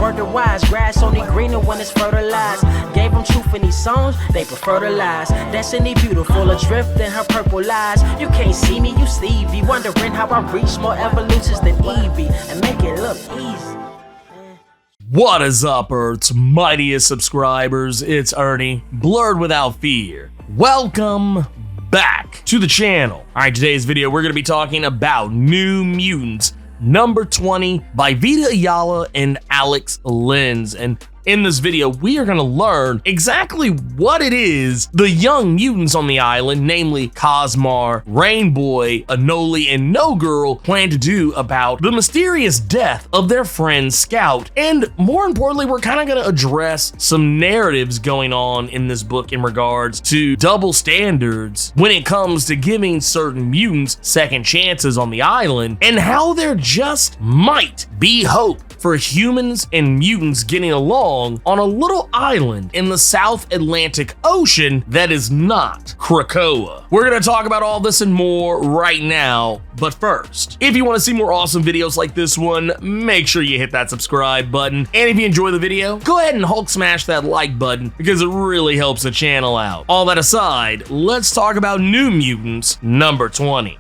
word to wise. Grass only greener when it's fertilized. Gave them truth in these songs, they prefer to lies. Destiny beautiful, adrift in her purple lies. You can't see me, you Stevie. Wondering how I reach more evolutions than Evie and make it look easy. What is up, Earth's mightiest subscribers? It's Ernie, Blerd without fear. Welcome back to the channel. Alright, today's video we're going to be talking about New Mutants number 20 by Vita Ayala and Alex Lenz. And in this video, we are going to learn exactly what it is the young mutants on the island, namely Cosmar, Rainboy, Anoli, and No Girl, plan to do about the mysterious death of their friend Scout. And more importantly, we're kind of going to address some narratives going on in this book in regards to double standards when it comes to giving certain mutants second chances on the island, and how there just might be hope for humans and mutants getting along on a little island in the South Atlantic Ocean that is not Krakoa. We're gonna talk about all this and more right now, but first, if you want to see more awesome videos like this one, make sure you hit that subscribe button, and if you enjoy the video, go ahead and Hulk smash that like button because it really helps the channel out. All that aside, let's talk about New Mutants number 20.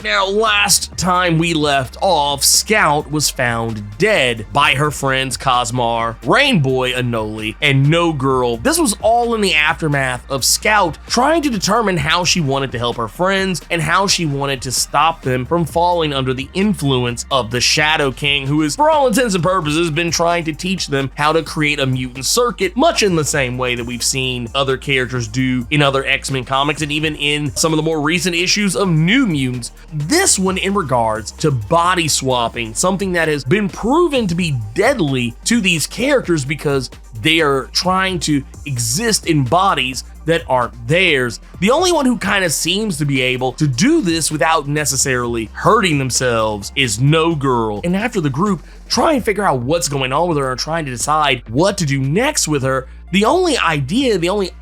Now, last time we left off, Scout was found dead by her friends Cosmar, Rainboy, Anoli, and No Girl. This was all in the aftermath of Scout trying to determine how she wanted to help her friends and how she wanted to stop them from falling under the influence of the Shadow King, who has, for all intents and purposes, been trying to teach them how to create a mutant circuit, much in the same way that we've seen other characters do in other X-Men comics and even in some of the more recent issues of New Mutants. This one in regards to body swapping, something that has been proven to be deadly to these characters because they are trying to exist in bodies that aren't theirs. The only one who kind of seems to be able to do this without necessarily hurting themselves is No Girl. And after the group try and figure out what's going on with her and trying to decide what to do next with her, the only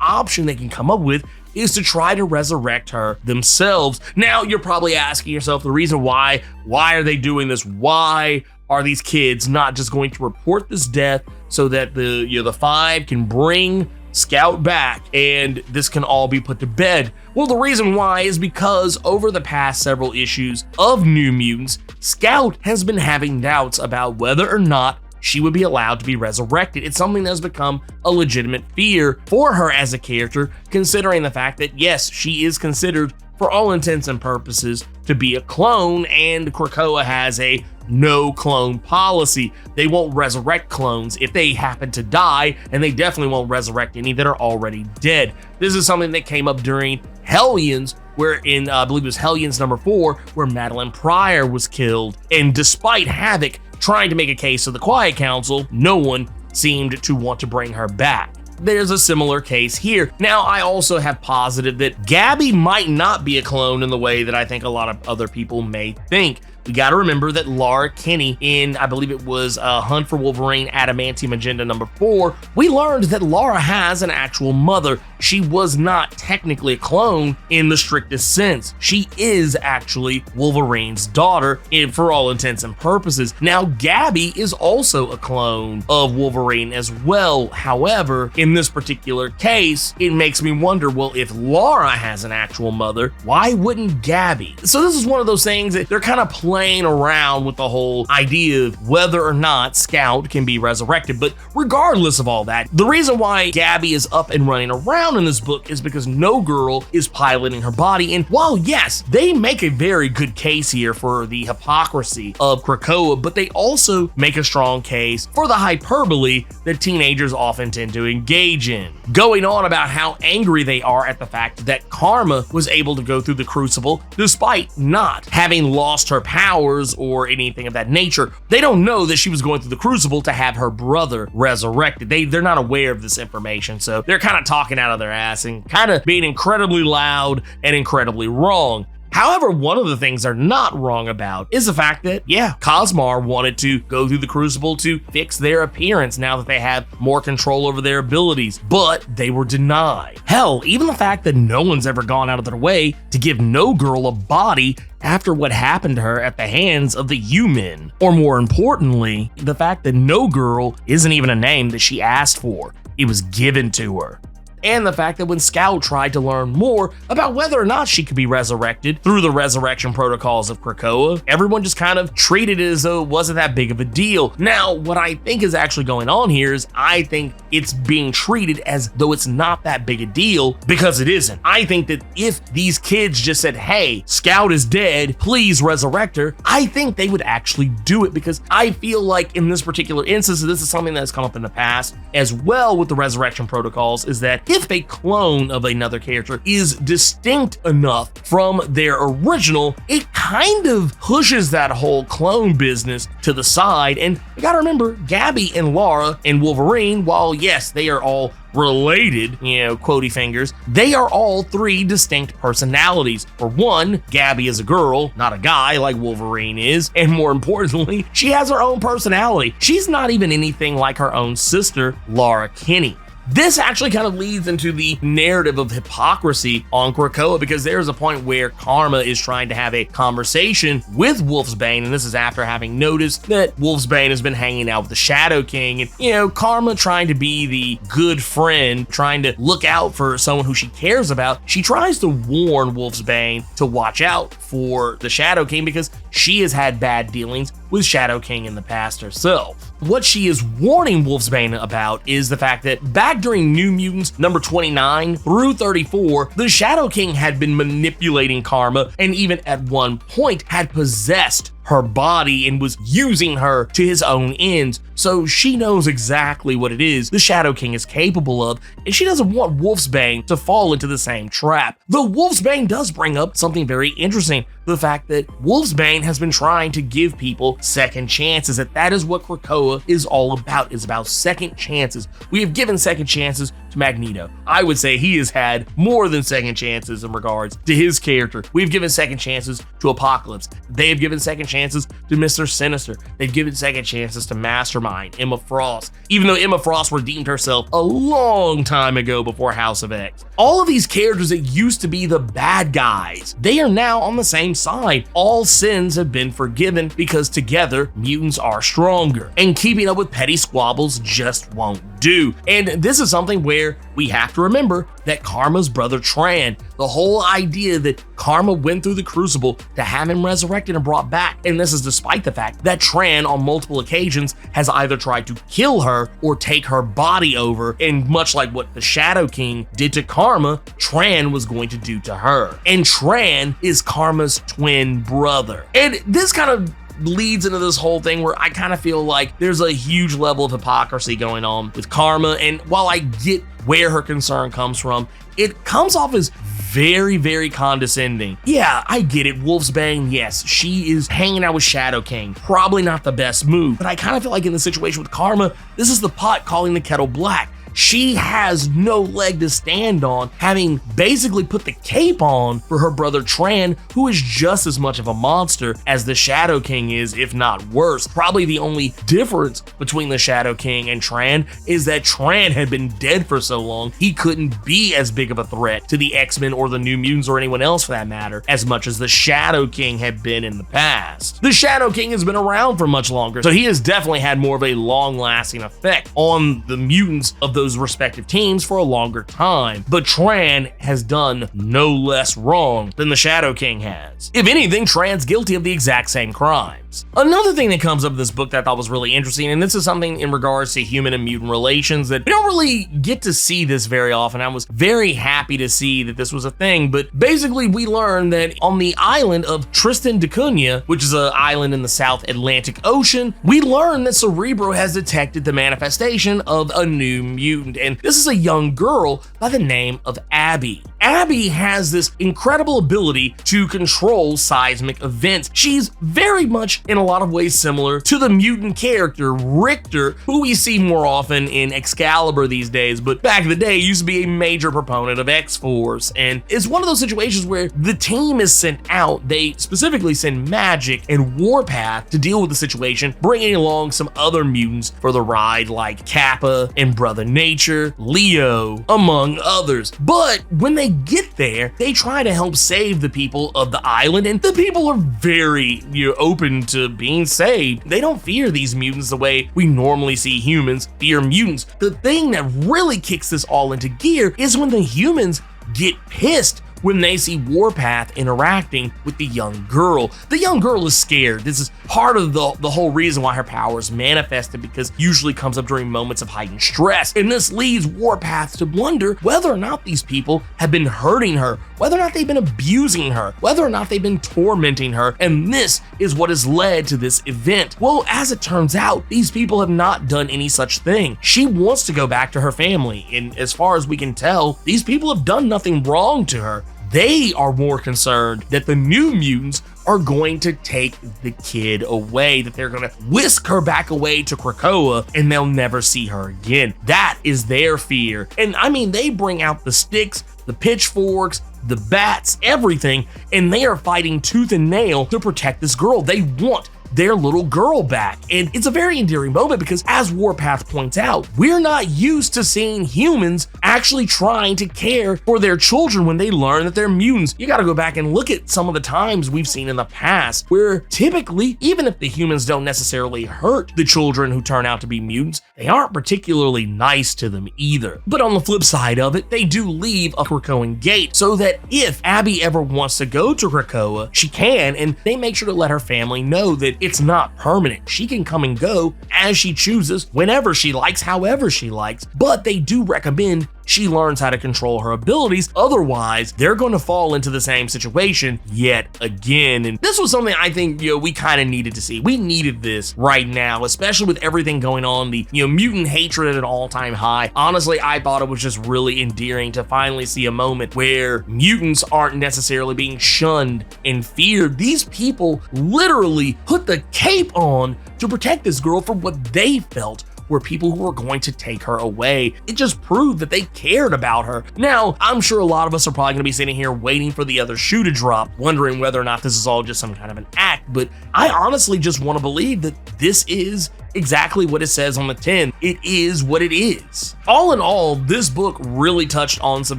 option they can come up with is to try to resurrect her themselves. Now, you're probably asking yourself the reason why are they doing this? Why are these kids not just going to report this death so that the five can bring Scout back and this can all be put to bed? Well, the reason why is because over the past several issues of New Mutants, Scout has been having doubts about whether or not she would be allowed to be resurrected. It's something that has become a legitimate fear for her as a character, considering the fact that, yes, she is considered, for all intents and purposes, to be a clone, and Krakoa has a no clone policy. They won't resurrect clones if they happen to die, and they definitely won't resurrect any that are already dead. This is something that came up during Hellions, where in, I believe it was Hellions number 4, where Madeline Pryor was killed, and despite Havoc trying to make a case of the Quiet Council, no one seemed to want to bring her back. There's a similar case here. Now, I also have posited that Gabby might not be a clone in the way that I think a lot of other people may think. We got to remember that Laura Kinney in, I believe it was Hunt for Wolverine Adamantium Agenda number 4, we learned that Laura has an actual mother. She was not technically a clone in the strictest sense. She is actually Wolverine's daughter for all intents and purposes. Now, Gabby is also a clone of Wolverine as well. However, in this particular case, it makes me wonder, well, if Laura has an actual mother, why wouldn't Gabby? So this is one of those things that they're kind of playing around with the whole idea of whether or not Scout can be resurrected. But regardless of all that, the reason why Gabby is up and running around in this book is because No Girl is piloting her body. And while yes, they make a very good case here for the hypocrisy of Krakoa, but they also make a strong case for the hyperbole that teenagers often tend to engage in, going on about how angry they are at the fact that Karma was able to go through the Crucible despite not having lost her powers or anything of that nature. They don't know that she was going through the Crucible to have her brother resurrected. They're not aware of this information, so they're kind of talking out of their ass and kind of being incredibly loud and incredibly wrong. However, one of the things they're not wrong about is the fact that, yeah, Cosmar wanted to go through the Crucible to fix their appearance now that they have more control over their abilities, but they were denied. Hell, even the fact that no one's ever gone out of their way to give no girl a body after what happened to her at the hands of the U-Men. Or more importantly, the fact that no girl isn't even a name that she asked for. It was given to her. And the fact that when Scout tried to learn more about whether or not she could be resurrected through the resurrection protocols of Krakoa, everyone just kind of treated it as though it wasn't that big of a deal. Now, what I think is actually going on here is I think it's being treated as though it's not that big a deal, because it isn't. I think that if these kids just said, hey, Scout is dead, please resurrect her, I think they would actually do it, because I feel like in this particular instance, this is something that's come up in the past as well with the resurrection protocols, is that if a clone of another character is distinct enough from their original, it kind of pushes that whole clone business to the side. And you gotta remember, Gabby and Lara and Wolverine, while yes, they are all related, quotey fingers, they are all three distinct personalities. For one, Gabby is a girl, not a guy like Wolverine is, and more importantly, she has her own personality. She's not even anything like her own sister, Lara Kinney. This actually kind of leads into the narrative of hypocrisy on Krakoa, because there's a point where Karma is trying to have a conversation with Wolfsbane, and this is after having noticed that Wolfsbane has been hanging out with the Shadow King, and Karma trying to be the good friend, trying to look out for someone who she cares about. She tries to warn Wolfsbane to watch out for the Shadow King because she has had bad dealings with Shadow King in the past herself. What she is warning Wolfsbane about is the fact that back during New Mutants number 29 through 34, the Shadow King had been manipulating Karma, and even at one point had possessed her body and was using her to his own ends. So she knows exactly what it is the Shadow King is capable of, and she doesn't want Wolfsbane to fall into the same trap. Though Wolfsbane does bring up something very interesting, the fact that Wolfsbane has been trying to give people second chances, that is what Krakoa is all about, is about second chances. We have given second chances to Magneto. I would say he has had more than second chances in regards to his character. We've given second chances to Apocalypse. They have given second chances to Mr. Sinister. They've given second chances to Mastermind, Emma Frost, even though Emma Frost redeemed herself a long time ago before House of X. All of these characters that used to be the bad guys, they are now on the same side. All sins have been forgiven because together mutants are stronger, and keeping up with petty squabbles just won't do. And this is something where we have to remember that Karma's brother Tran, the whole idea that Karma went through the Crucible to have him resurrected and brought back, and this is despite the fact that Tran on multiple occasions has either tried to kill her or take her body over, and much like what the Shadow King did to Karma, Tran was going to do to her. And Tran is Karma's twin brother. And this kind of leads into this whole thing where I kind of feel like there's a huge level of hypocrisy going on with Karma, and while I get where her concern comes from, it comes off as very, very condescending. Yeah, I get it, Wolfsbane, yes, she is hanging out with Shadow King, probably not the best move, but I kind of feel like in the situation with Karma, this is the pot calling the kettle black. She has no leg to stand on, having basically put the cape on for her brother Tran, who is just as much of a monster as the Shadow King is, if not worse. Probably the only difference between the Shadow King and Tran is that Tran had been dead for so long, he couldn't be as big of a threat to the X-Men or the New Mutants or anyone else for that matter, as much as the Shadow King had been in the past. The Shadow King has been around for much longer, so he has definitely had more of a long-lasting effect on the mutants of those respective teams for a longer time, but Tran has done no less wrong than the Shadow King has. If anything, Tran's guilty of the exact same crimes. Another thing that comes up in this book that I thought was really interesting, and this is something in regards to human and mutant relations that we don't really get to see this very often. I was very happy to see that this was a thing, but basically we learned that on the island of Tristan da Cunha, which is an island in the South Atlantic Ocean, we learned that Cerebro has detected the manifestation of a new mutant. mutant, and this is a young girl by the name of Abby. Abby has this incredible ability to control seismic events. She's very much in a lot of ways similar to the mutant character Richter, who we see more often in Excalibur these days, but back in the day used to be a major proponent of X-Force, and it's one of those situations where the team is sent out. They specifically send Magic and Warpath to deal with the situation, bringing along some other mutants for the ride like Kappa and Brother Nature, Leo, among others. But when they get there, they try to help save the people of the island, and the people are very open to being saved. They don't fear these mutants the way we normally see humans fear mutants. The thing that really kicks this all into gear is when the humans get pissed when they see Warpath interacting with the young girl. The young girl is scared. This is part of the whole reason why her powers manifested, because usually comes up during moments of heightened stress. And this leads Warpath to wonder whether or not these people have been hurting her, whether or not they've been abusing her, whether or not they've been tormenting her. And this is what has led to this event. Well, as it turns out, these people have not done any such thing. She wants to go back to her family, and as far as we can tell, these people have done nothing wrong to her. They are more concerned that the new mutants are going to take the kid away, that they're going to whisk her back away to Krakoa and they'll never see her again. That is their fear. And I mean, they bring out the sticks, the pitchforks, the bats, everything, and they are fighting tooth and nail to protect this girl. They want their little girl back. And it's a very endearing moment because, as Warpath points out, we're not used to seeing humans actually trying to care for their children when they learn that they're mutants. You gotta go back and look at some of the times we've seen in the past where typically, even if the humans don't necessarily hurt the children who turn out to be mutants, they aren't particularly nice to them either. But on the flip side of it, they do leave a Krakoan gate so that if Abby ever wants to go to Krakoa, she can, and they make sure to let her family know that it's not permanent. She can come and go as she chooses, whenever she likes, however she likes, but they do recommend she learns how to control her abilities. Otherwise, they're going to fall into the same situation yet again. And this was something I think, we kind of needed to see. We needed this right now, especially with everything going on, the, mutant hatred at an all-time high. Honestly, I thought it was just really endearing to finally see a moment where mutants aren't necessarily being shunned and feared. These people literally put the cape on to protect this girl from what they felt were people who were going to take her away. It just proved that they cared about her. Now, I'm sure a lot of us are probably gonna be sitting here waiting for the other shoe to drop, wondering whether or not this is all just some kind of an act, but I honestly just want to believe that this is exactly what it says on the tin. It is what it is. All in all, this book really touched on some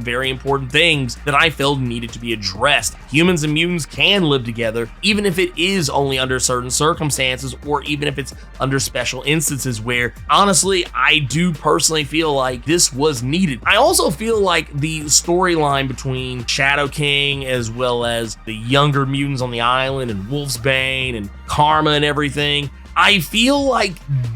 very important things that I felt needed to be addressed. Humans and mutants can live together, even if it is only under certain circumstances, or even if it's under special instances where, honestly, I do personally feel like this was needed. I also feel like the storyline between Shadow King as well as the younger mutants on the island and Wolfsbane and Karma and everything, I feel like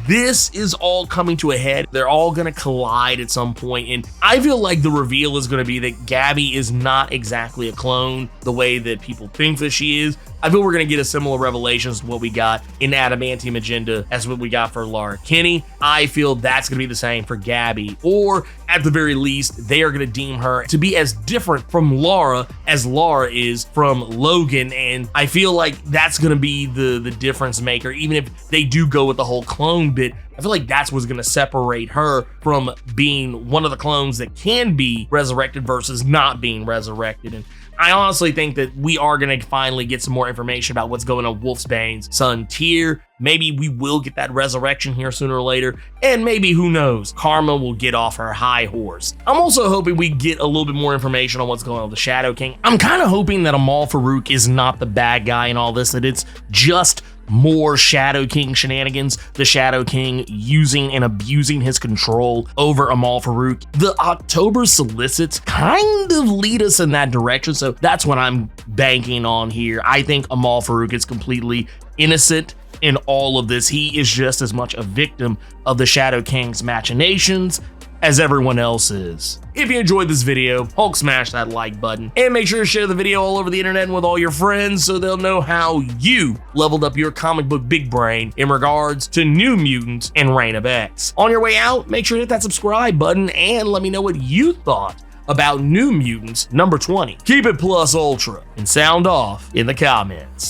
this is all coming to a head. They're all gonna collide at some point, and I feel like the reveal is gonna be that Gabby is not exactly a clone the way that people think that she is. I feel we're gonna get a similar revelation to what we got in Adamantium Agenda as what we got for Lara Kinney. I feel that's gonna be the same for Gabby, or at the very least, they are gonna deem her to be as different from Lara as Lara is from Logan, and I feel like that's gonna be the difference maker. Even if they do go with the whole clone bit, I feel like that's what's gonna separate her from being one of the clones that can be resurrected versus not being resurrected. And I honestly think that we are going to finally get some more information about what's going on with Wolfsbane's son, Tyr. Maybe we will get that resurrection here sooner or later, and maybe, who knows, Karma will get off her high horse. I'm also hoping we get a little bit more information on what's going on with the Shadow King. I'm kind of hoping that Amal Farouk is not the bad guy in all this, that it's just more Shadow King shenanigans, the Shadow King using and abusing his control over Amal Farouk. The October solicits kind of lead us in that direction, so that's what I'm banking on here. I think Amal Farouk is completely innocent in all of this. He is just as much a victim of the Shadow King's machinations as everyone else is. If you enjoyed this video, Hulk smash that like button and make sure to share the video all over the internet and with all your friends so they'll know how you leveled up your comic book big brain in regards to New Mutant and Reign of X. On your way out, make sure to hit that subscribe button and let me know what you thought about New Mutants number 20. Keep it plus ultra and sound off in the comments.